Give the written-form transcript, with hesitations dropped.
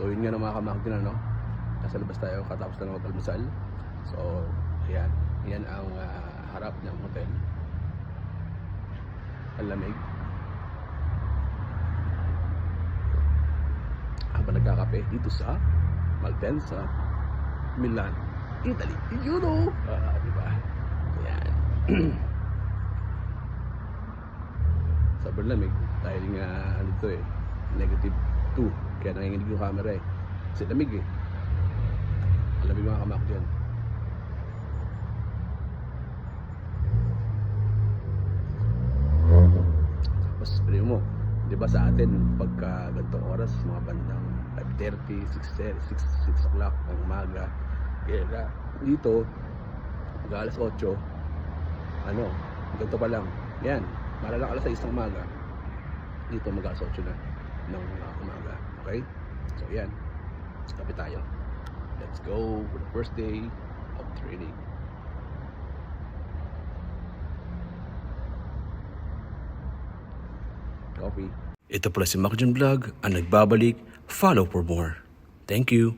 So yun nga ng mga kamakdin, ano? Nasa labas tayo katapos na mag-almusal. So ayan, yan ang harap ng hotel. Ang lamig. Habang nagkakape dito sa Malpensa, Milan, Italy. You know, diba? Ayan. Sobrang lamig dahil nga ano to eh, -2, kaya nanginginig yung camera eh kasi lamig eh. Ang lamig mga kamak dyan. Tapos pwede mo, di ba sa atin pagka ganitong oras, mga bandang 5:30, 6 o'clock ng umaga, kaya dito mag alas 8, ano, ganito pa lang yan, malalang alas 6 ng umaga, dito mag alas 8 na ng umaga. Okay, so yan, kape tayo. Let's go for the first day of training. Coffee. Ito pala si Macjan Vlog ang nagbabalik. Follow for more. Thank you.